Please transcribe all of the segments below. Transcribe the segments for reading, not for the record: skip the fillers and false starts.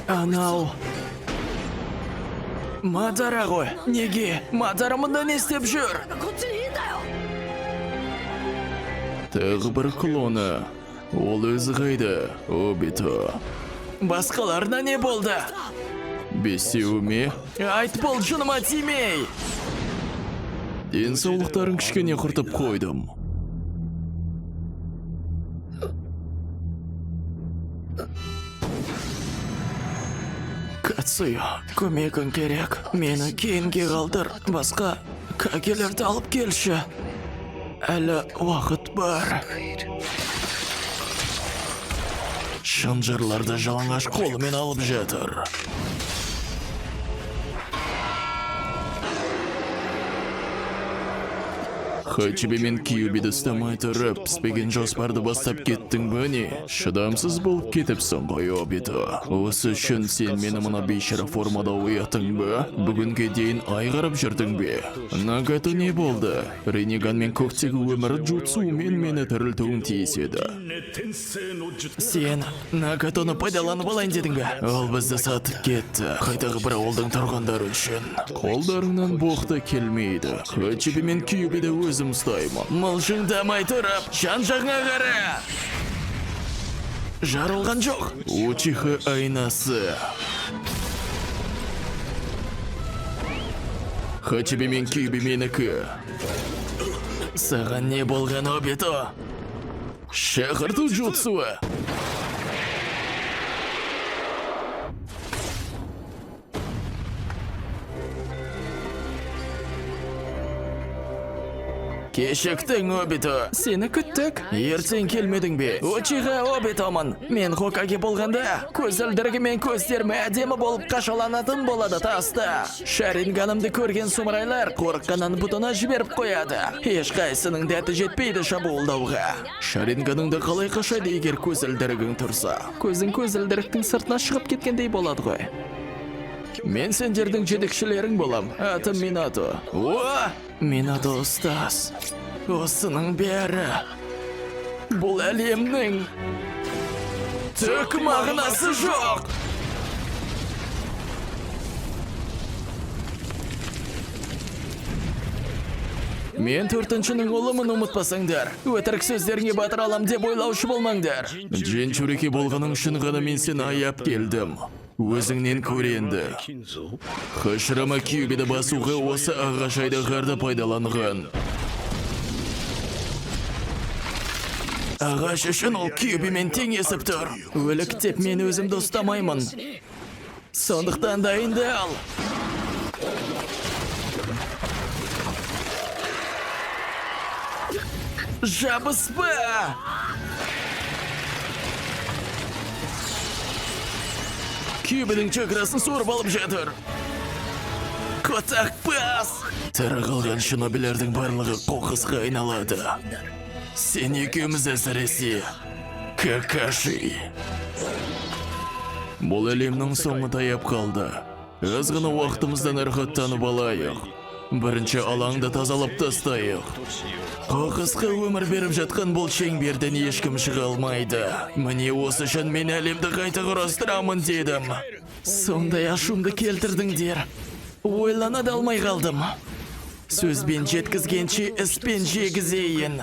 Анау. Мадара ғой. Неге? Мадара мұнда не істеп жүр? Тағы бір клоны. Ол өзі қайда, Обито. Басқаларына не болды? Бесеу ме? Айт бол, жыныма тимей! Денсаулықтарын кішкене құртып қойдым. Кацуя, көмегің керек. Мені кейінге қалдыр. Басқа кагелерді алып келші. Әлі уақыт бар. Шынжырларды жалаңаш қолымен алып жатыр. Хачиби мен Кьюбиді ұстамай тұрып, піспеген жоспарды бастап кеттің бе не? Шыдамсыз болып кетіпсің ғой, Обито. Осы үшін сен мені мына бейшара формада оятың бе? Бүгінге дейін айғарып жүрдің бе? Нагато не болды? Ренеган мен көктегі өмірі джутсумен мені тірілтуің тиіс еді. Сен Нагатоны пайдаланып алайын дедің бе? Ол бізді сатып кетті. Қайдағы бір ауылдың тұрғындары үшін. Қолдарыңнан боқты келмейді. Хачиби мен Кьюбиді өзім ұстаймын. Мылжыңдамай тұрып, жан-жағыңа қара! Жарылған жоқ. Учиха айнасы. Хачиби мен Кьюби менікі. Саған не болған, Обито? Шақырту jutsuы. Кешіктің, Обито. Сені күттік. Ертең келмедің бе? Учиха Обитомын. Мен Хокаге болғанда, көзілдірігімен көздерім әдемі болып қашаланатын болады таста. Шаринганымды көрген сұмырайлар қорыққанын бұтына жіберіп қояды. Ешқайсының дәті жетпейді шабуылдауға. Шаринганыңды қалай қашайды егер көзілдірігің тұрса? Көзің көзілдіріктің сыртына шығып кеткендей болады ғой. Мен сендердің жетекшілерің болам. Атым Минато. О! Минато ұстаз. Осының бәрі. Бұл әлемнің түк мағынасы жоқ. Мен төртіншінің олымын ұмытпасаңдар. Өтірік сөздеріңе батыр алам деп ойлаушы болмаңдар. Джинчурики болғаның үшін ғана мен сені аяп келдім. Өзіңнен көренді. Хаширама Кьюбиді басуға осы ағашайды қарды пайдаланған. Ағаш үшін ол Кьюбимен теңесіп тұр. Өліктеп мен өзімді ұстамаймын. Сондықтан дайындал. Жабыспа! Кьюбидің чакрасын сорып алып жатыр. Котақ пас! Тірі қалған шинобилердің барлығы қоқысқа айналады. Сен екеуміз әсіресе Какаши. Бұл әлемнің соңы таяп қалды. Аз ғана уақытымыздан рахаттанып алайық. Бірінші алаңды тазалап тастайық. Қоқысқа өмір беріп жатқан бұл шеңберден ешкім шыға алмайды. Міне осы үшін мен әлемді қайта құрастырамын дедім. Сондай ашуымды келтірдіңдер. Ойлана да алмай қалдым. Сөзбен жеткізгенше іспен жегізейін.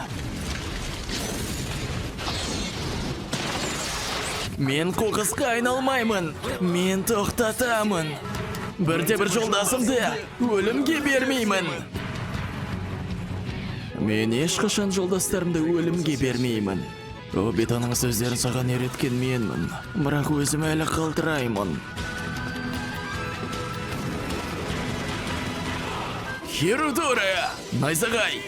Мен қоқысқа айналмаймын. Мен тоқтатамын. Бірде-бір жолдасымды өлімге бермеймін. Мен ешқашан жолдастарымды өлімге бермеймін. Обитаның сөздерін саған ереткен менмін. Бірақ өзім әлі қалдыраймын. Хирудора! Найзағай!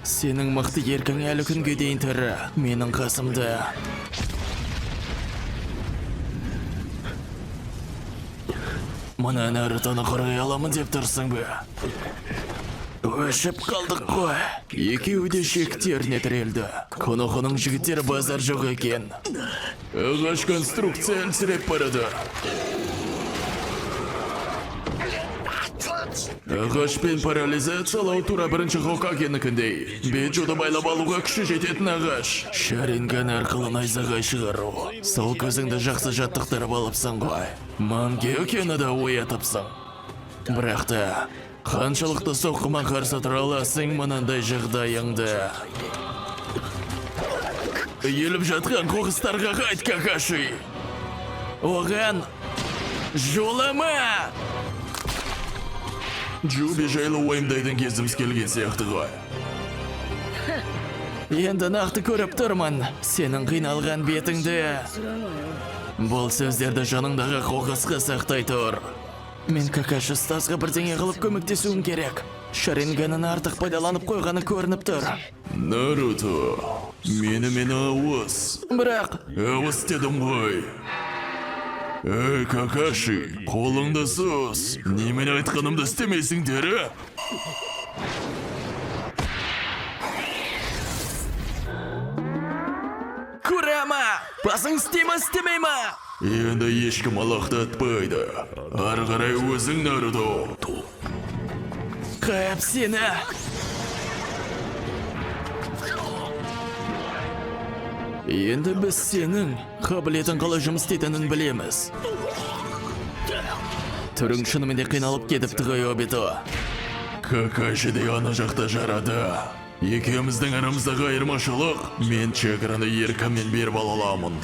Сенің мықты еркің әлі күнге дейін тірі. Менің қасымда. Мұна Нарутоны қорғай аламын деп тұрсың бе? Өшіп қалдық қой. Екеуі де шектеріне тірелді. Конохының жігіттері базар жоқ екен. Ағаш конструкция әлсіреп барады. Ағаш пен парализациялау тура бірінші Хокагенікіндей. Биджуды байлап алуға күші жететін ағаш. Шаринган арқылы найзағай шығару. Сол көзіңді жақсы жаттықтырып алыпсың ғой. Мангеокені да оятыпсың. Бірақ та, қаншалықты соққыма қарсы тұра аласың мынандай жағдайыңды. Еліп жатқан қоқыстарға қайт, Какаши. Оған жолама! Джуби жайлы ойымдайтын кезіміз келген сияқты ғой. Енді нақты көріп тұрмын, сенің қиналған бетіңді. Бұл сөздерді жаныңдағы қоқысқа сақтай тұр. Мен Какаши Стасқа бірдеңе қылып көмектесуім керек. Шаринганын артық пайдаланып қойғаны көрініп тұр. Наруто, мені ауыз. Бірақ... Ауыз дедім ғой. Эй, Какаши, қолыңды сос. Немен айтқанымды істемейсіңдер? Kurama! Басың істейме, істемейме? Енді ешкім алақтатпайды. Ары қарай өзің, Наруто. Қайып сені! Енді біз сенің қабілетін қалай жұмыс істейтінін білеміз. Түрің шынымен де қиналып кетіпті ғой, Обито. Какаши де ана жақта жарады. Екеуміздің арамыздағы айырмашылық, мен чакраны еркіммен беріп аламын.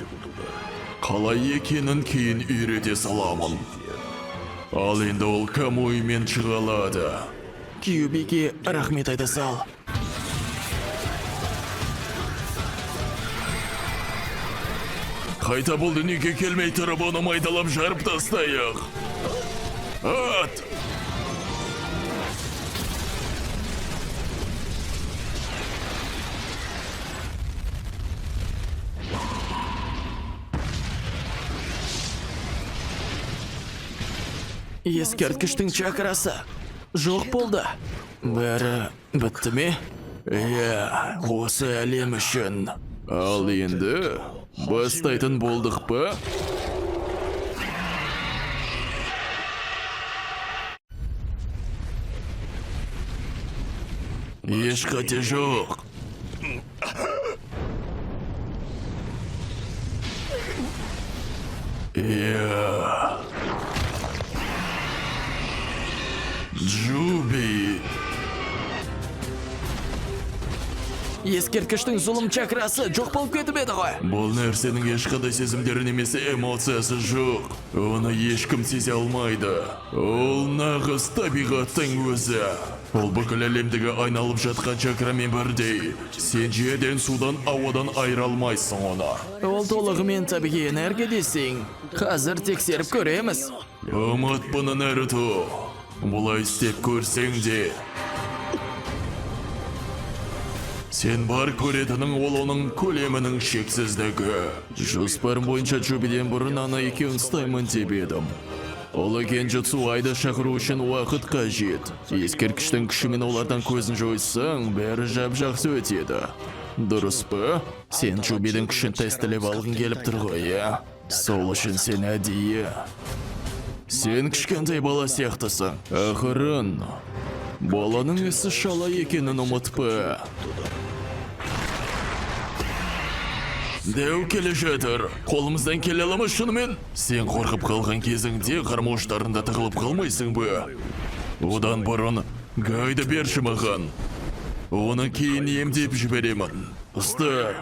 Қалай екенін кейін үйрете саламын. Ал енді ол Камуймен шыға алады. Кюбиге рахмет айта сал. Қайта бұл дүниеге келмей тұрып, оны майдалап жарып тастайық. Ат! Ескерткіштің чакрасы жоқ болды. Бәрі бітті ме? Иә, осы әлем үшін. Ал енді бастайтын болдық па? Еш қате жоқ. Иә. Джуби. Ескерткіштің зұлым чакрасы жоқ болып кетіп еді ғой. Бұл нәрсенің ешқандай сезімдері немесе эмоциясы жоқ. Оны ешкім сезе алмайды. Ол нағыз табиғаттың өзі. Ол бүкіл әлемдегі айналып жатқан чакрамен бірдей. Сен жерден, судан, ауадан айыра алмайсың оны. Ол толығымен табиғи энергия десең. Қазір тексеріп көреміз. Ұмыт бұны, Наруто. Бұлай істеп көрсең де. Сен бар көретінің ол оның көлемінің шексіздігі. Жоспарым бойынша Джубиден бұрын ана екеуін ұстаймын деп едім. Ол Генджутсу айды шақыру үшін уақыт қажет. Ескерткіштің күшімен олардан көзін жойсаң, бәрі жап-жақсы өтеді. Дұрыс па? Сен Джубидің күшін тестілеп алғың келіп тұр ғой, иә? Сол үшін сен әдейі. Сен кішкентай бала сияқтысың. Ақырын. Баланың есі шала екенін ұмытпа. Дәу келе жатыр. Қолымыздан келе аламыз шынымен? Сен қорқып қалған кезіңде қармауыштарында тығылып қалмайсың ба? Одан бұрын Гайды берші маған. Оны кейін емдеп жіберемін. Ұста.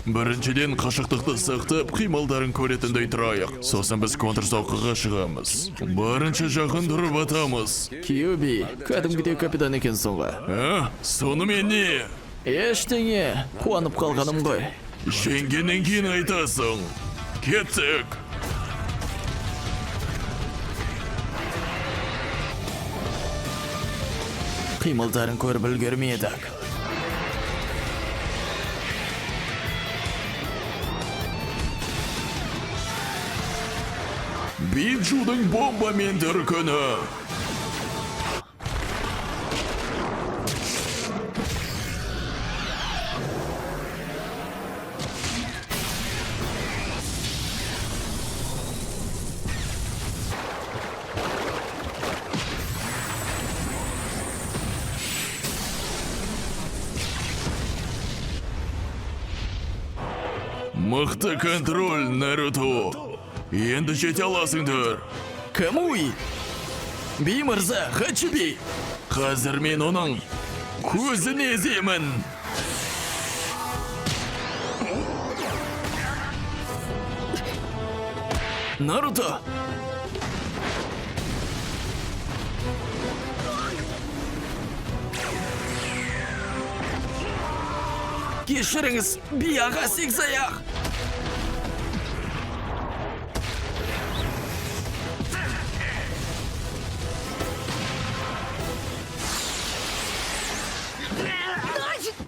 Біріншіден қашықтықты сақтап, қимылдарын көретіндей тұрайық. Сосын біз контрсоққыға шығамыз. Барынша жақын тұрып атамыз. Кьюби, кәдімгідей капитан екенсің ғой. Сонымен не? Ештеңе, қуанып қалғаным ғой. Жеңгеннен кейін айтасың. Кеттік. Қимылдарын көріп үлгермедік. Биджудің бомбамен дүркіні. Мықты контроль, Наруто. Енді жете аласыңдар. Камуи. Би мырза, Хачиби. Қазір мен оның көзін еземін. Наруто. Кешіріңіз, би аға Сегізаяқ.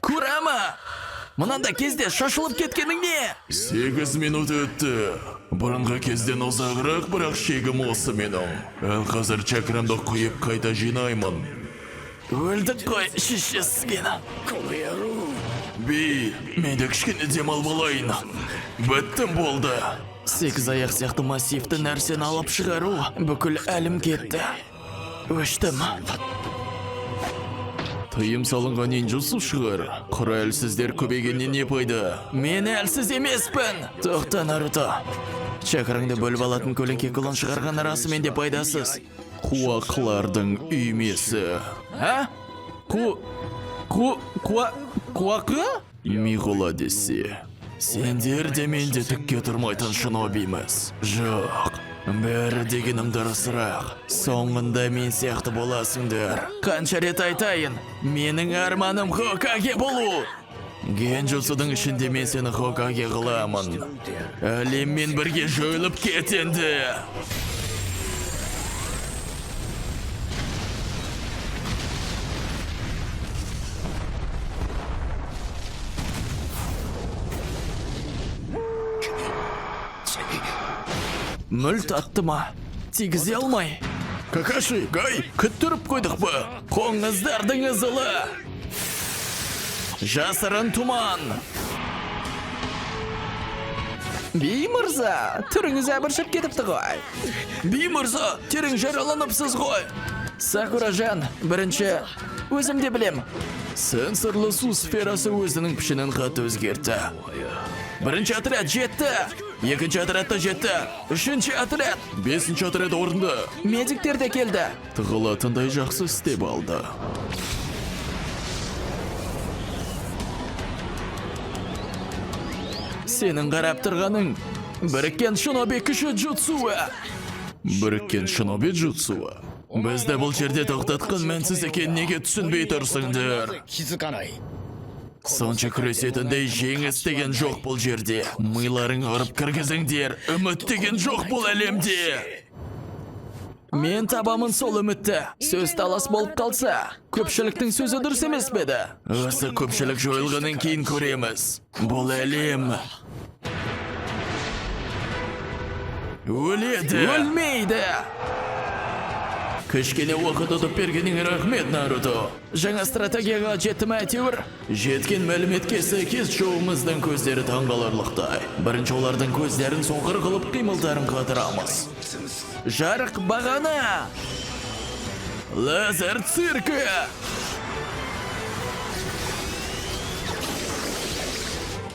Kurama! Мынандай кезде шашылып кеткенің не? 8 минут өтті. Бұрынғы кезден ұзағырақ, бірақ шегім осы менің. Ал қазір чакрамды құйып қайта жинаймын. Өлдік қой, шешесіген. Би, мен де кішкене демал болайын. Біттім болды. Сегізаяқ сияқты массивті нәрсені алып шығару бүкіл әлім кетті. Өштім. Тыйым салынған нинджутсу шығар. Құра әлсіздер көбейгеннен не пайда? Мен әлсіз емеспін. Тоқта, Наруто. Чакраңды бөліп алатын көлеңке құлын шығарған расымен де пайдасыз. Қуақлардың үймесі. А? Қуақы? Миғола десе. Сендер де мен де түкке тұрмайтын шинобиміз. Жоқ. Бәрі дегенім дұрысырақ. Соңында мен сияқты боласыңдар. Қанша рет айтайын, менің арманым Хокаге болу. Генджутсудың ішінде мен сені Хокаге қыламын. Әлеммен бірге жойылып кетенді. Мүлт атты ма? Тигізе алмай. Какаши, Гай, күттіріп қойдық ба? Қоңыздардың ызылы. Жасырын туман. Би мырза, түріңіз әбіршіп кетіпті ғой. Би мырза, терің жараланыпсыз ғой. Сакура-жан, бірінші, өзім де білем. Сенсорлы су сферасы өзінің пішінін қат өзгерті. Бірінші отряд жетті. Екінші отрядта жетті. Үшінші отряд. Бесінші отряд орынды. Медиктер де келді. Тығылатындай жақсы істеп алды. Сенің қарап тұрғаның біріккен шиноби күші jutsuы. Біріккен шиноби jutsuы. Бізді бұл жерде тоқтатқан мәнсіз екен неге түсінбей тұрсыңдар? Сонша күресетіндей жеңіс деген жоқ бұл жерде. Миларың ұрып кіргізіңдер. Үміт деген жоқ бұл әлемде. Мен табамын сол үмітті. Сөз талас болып қалса, көпшіліктің сөзі дұрыс емес беді. Осы көпшілік жойылғаннан кейін көреміз. Бұл әлем өледі. Өлмейді. Кішкене уақыт ұтып бергенің рахмет, Наруто. Жаңа стратегияға жеттім әйтеуір. Жеткен мәліметке сәйкес шоуымыздың көздері таңғаларлықтай. Бірінші олардың көздерін соңғыр қылып қимылдарын қатырамыз. Жарық бағана. Лазер циркі.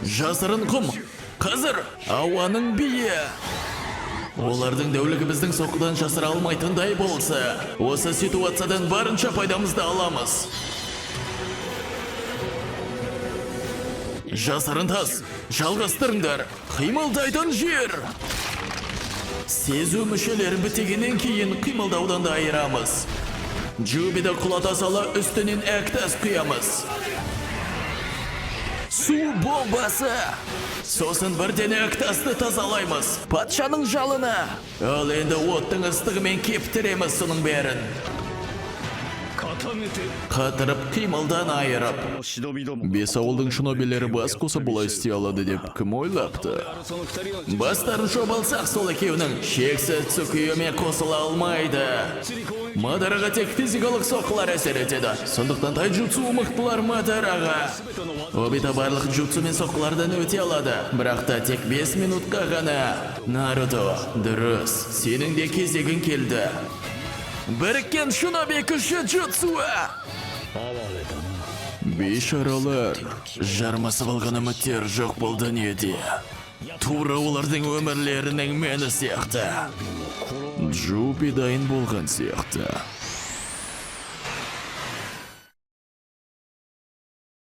Жасырын құм. Қазір ауаның биі. Олардың дәулігі біздің соққыдан жасыра алмайтындай болса, осы ситуациядан барынша пайдамызды аламыз. Жасырын тас, жалғастырыңдар, қимылдайтын жер. Сезу мүшелерін бітегеннен кейін қимылдаудан да айырамыз. Джубиді құлата сала үстінен әктас құямыз. Су бомбасы. Сосын бірден әктасты тазалаймыз. Патшаның жалына. Ал енді оттың ыстығымен кептіреміз соның бәрін. Қатырып қимылдан айырып. Бес ауылдың шинобилері бас қоса бұлай істей алады деп кім ойлапты? Бастарын шобалсақ сол екеуінің шексіз цукиюмен қосыла алмайды. Мадараға тек физикалық соққылар әсер етеді. Сондықтан тайджутсу мықтылар Мадараға. Обита барлық джутсу мен соққылардан өте алады. Бірақ та тек 5 минутқа ғана. Наруто, дұрыс, сенің де кезегін келді. Біріккен шиноби күші джутсуы. Бейшаралар, жармасып алған үміттер жоқ болды неде. Тура олардың өмірлерінің мені сияқты. Джупи дайын болған сияқты.